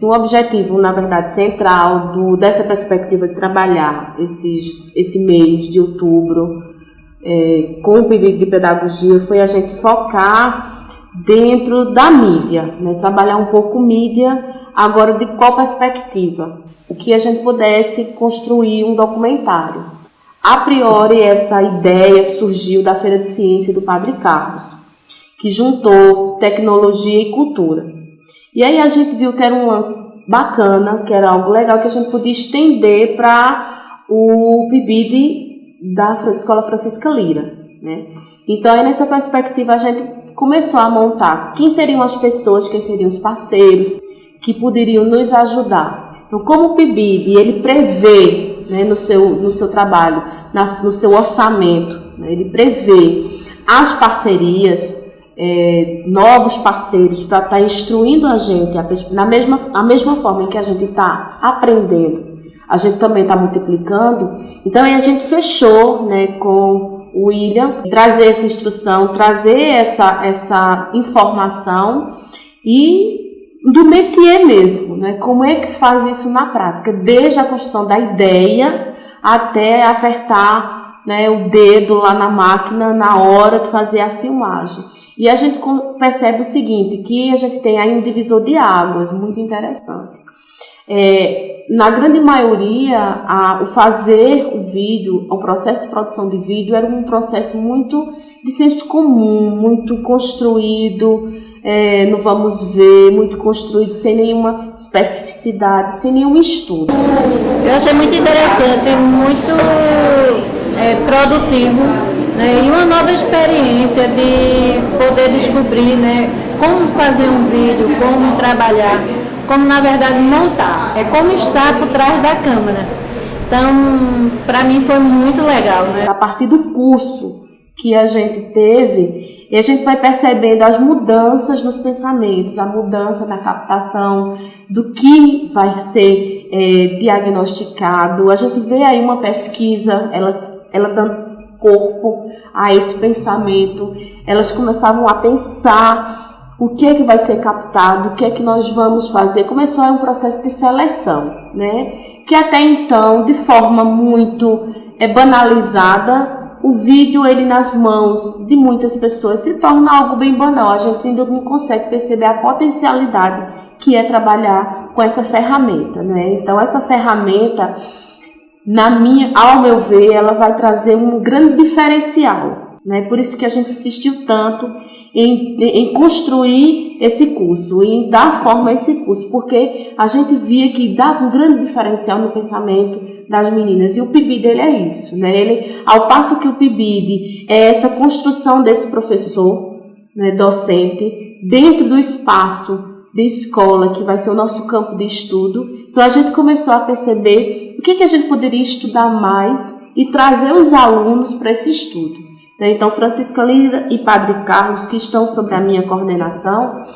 Um objetivo, na verdade, central dessa perspectiva de trabalhar esse mês de outubro com o PIBID de pedagogia foi a gente focar dentro da mídia, né? Trabalhar um pouco mídia, agora de qual perspectiva? O que a gente pudesse construir um documentário. A priori, essa ideia surgiu da Feira de Ciência do Padre Carlos, que juntou tecnologia e cultura. E aí a gente viu que era um lance bacana, que era algo legal, que a gente podia estender para o PIBID da Escola Francisca Lira, né? Então, aí nessa perspectiva, a gente começou a montar quem seriam as pessoas, quem seriam os parceiros que poderiam nos ajudar. Então, como o PIBID, ele prevê, né, no seu trabalho, no seu orçamento, né, ele prevê as parcerias, novos parceiros para estar instruindo a gente a mesma forma em que a gente está aprendendo, a gente também está multiplicando. Então aí a gente fechou, né, com o William, trazer essa instrução, trazer essa informação e do métier mesmo, né? Como é que faz isso na prática, desde a construção da ideia até apertar, né, o dedo lá na máquina na hora de fazer a filmagem. E a gente percebe o seguinte, que a gente tem aí um divisor de águas muito interessante. Na grande maioria, o fazer o vídeo, o processo de produção de vídeo era um processo muito de senso comum, muito construído, não vamos ver, muito construído, sem nenhuma especificidade, sem nenhum estudo. Eu achei muito interessante, muito produtivo, né, e uma nova experiência de poder descobrir, né, como fazer um vídeo, como trabalhar, como na verdade montar, como estar por trás da câmera. Então, para mim foi muito legal, né? A partir do curso que a gente teve, a gente vai percebendo as mudanças nos pensamentos, a mudança na captação do que vai ser diagnosticado. A gente vê aí uma pesquisa, ela dando corpo a esse pensamento, elas começavam a pensar o que é que vai ser captado, o que é que nós vamos fazer. Começou um processo de seleção, né? Que até então, de forma muito banalizada, o vídeo, ele nas mãos de muitas pessoas se torna algo bem banal. A gente ainda não consegue perceber a potencialidade que é trabalhar com essa ferramenta, né? Então, essa ferramenta, ao meu ver, ela vai trazer um grande diferencial, né? Por isso que a gente insistiu tanto em construir esse curso, em dar forma a esse curso, porque a gente via que dava um grande diferencial no pensamento das meninas. E o PIBID, ele é isso, né? Ao passo que o PIBID é essa construção desse professor, né, docente, dentro do espaço de escola, que vai ser o nosso campo de estudo. Então a gente começou a perceber o que a gente poderia estudar mais e trazer os alunos para esse estudo. Então, Francisca Lira e Padre Carlos, que estão sob a minha coordenação,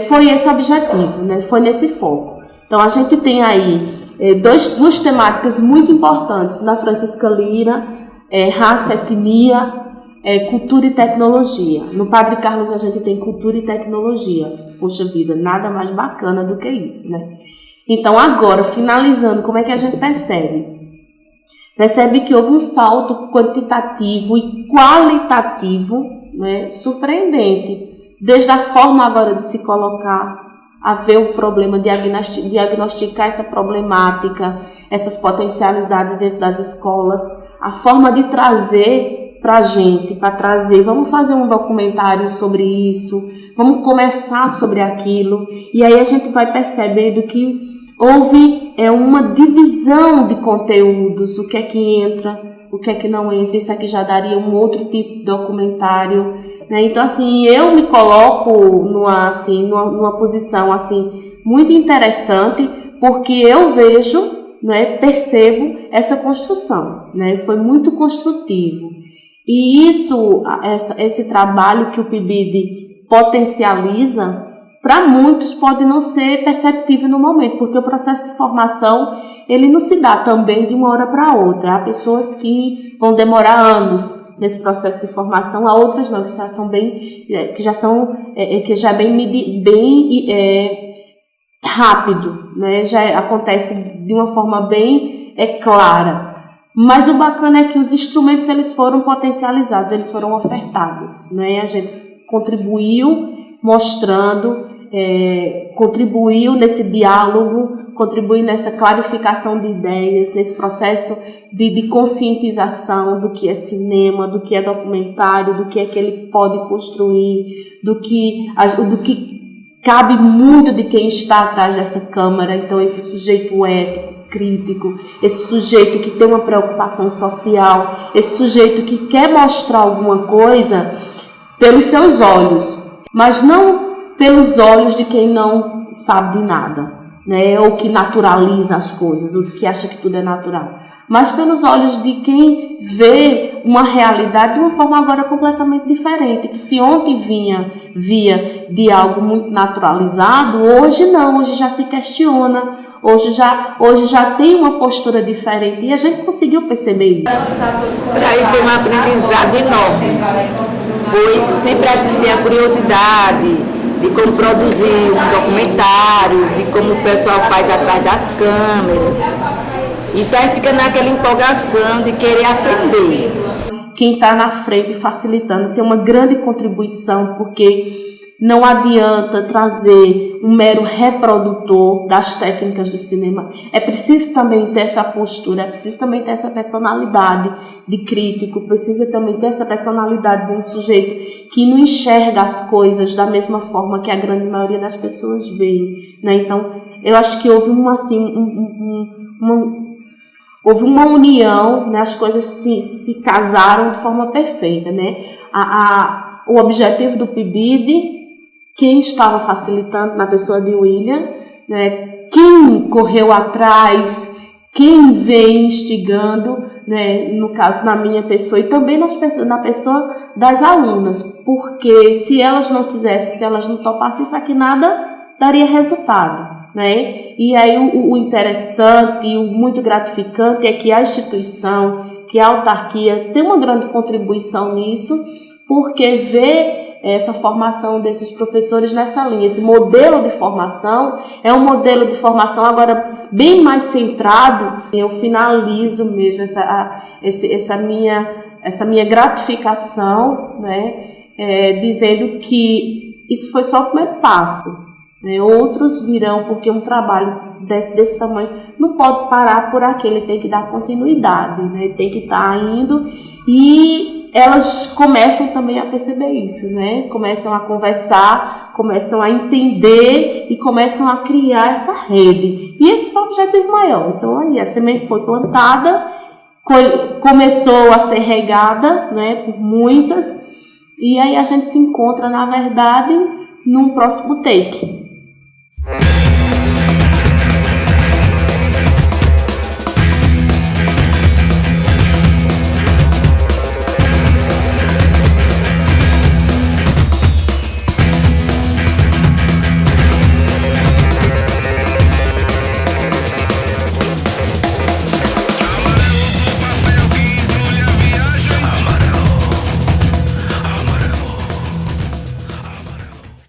foi esse objetivo, né? Foi nesse foco. Então, a gente tem aí duas temáticas muito importantes na Francisca Lira, raça, etnia, cultura e tecnologia. No Padre Carlos, a gente tem cultura e tecnologia. Poxa vida, nada mais bacana do que isso, né? Então, agora, finalizando, como é que a gente percebe? Percebe que houve um salto quantitativo e qualitativo, né, surpreendente, desde a forma agora de se colocar, a ver o problema, diagnosticar essa problemática, essas potencialidades dentro das escolas, a forma de trazer para a gente, vamos fazer um documentário sobre isso, vamos conversar sobre aquilo, e aí a gente vai percebendo que houve uma divisão de conteúdos, o que é que entra, o que é que não entra. Isso aqui já daria um outro tipo de documentário, né? Então, assim, eu me coloco numa posição assim, muito interessante, porque eu vejo, né, percebo essa construção, né? Foi muito construtivo. E esse trabalho que o PIBID potencializa, para muitos pode não ser perceptível no momento, porque o processo de formação, ele não se dá também de uma hora para outra. Há pessoas que vão demorar anos nesse processo de formação, há outras não, que já são bem rápido, né? Já acontece de uma forma bem clara. Mas o bacana é que os instrumentos eles foram potencializados, eles foram ofertados, né? A gente contribuiu mostrando, contribuiu nesse diálogo, contribuiu nessa clarificação de ideias, nesse processo de conscientização do que é cinema, do que é documentário, do que é que ele pode construir, do que cabe muito de quem está atrás dessa câmera. Então, esse sujeito ético, crítico, esse sujeito que tem uma preocupação social, esse sujeito que quer mostrar alguma coisa pelos seus olhos, mas não pelos olhos de quem não sabe de nada, né? Ou que naturaliza as coisas, ou que acha que tudo é natural, mas pelos olhos de quem vê uma realidade de uma forma agora completamente diferente, que se ontem via de algo muito naturalizado, hoje não, hoje já se questiona, hoje já tem uma postura diferente, e a gente conseguiu perceber isso. Para mim foi um aprendizado enorme, pois sempre a gente tem a curiosidade de como produzir um documentário, de como o pessoal faz atrás das câmeras. Então aí fica naquela empolgação de querer aprender. Quem está na frente facilitando tem uma grande contribuição, porque não adianta trazer um mero reprodutor das técnicas do cinema. É preciso também ter essa postura, é preciso também ter essa personalidade de crítico, precisa também ter essa personalidade de um sujeito que não enxerga as coisas da mesma forma que a grande maioria das pessoas vê, né? Então, eu acho que houve houve uma união, né? As coisas se casaram de forma perfeita, né? O objetivo do PIBID, quem estava facilitando na pessoa de William, né? Quem correu atrás, quem veio instigando, né? No caso, na minha pessoa, e também na pessoa das alunas, porque se elas não quisessem, se elas não topassem, isso aqui nada daria resultado, né? E aí o interessante e o muito gratificante é que a instituição, que a autarquia tem uma grande contribuição nisso, porque vê essa formação desses professores nessa linha. Esse modelo de formação é um modelo de formação agora bem mais centrado. Eu finalizo mesmo essa minha gratificação, né, dizendo que isso foi só o primeiro passo, né? Outros virão, porque um trabalho desse tamanho não pode parar por aqui, ele tem que dar continuidade, né? Tem que estar indo, e elas começam também a perceber isso, né? Começam a conversar, começam a entender e começam a criar essa rede. E esse foi o objetivo maior. Então, aí, a semente foi plantada, começou a ser regada, né, por muitas, e aí a gente se encontra, na verdade, num próximo take.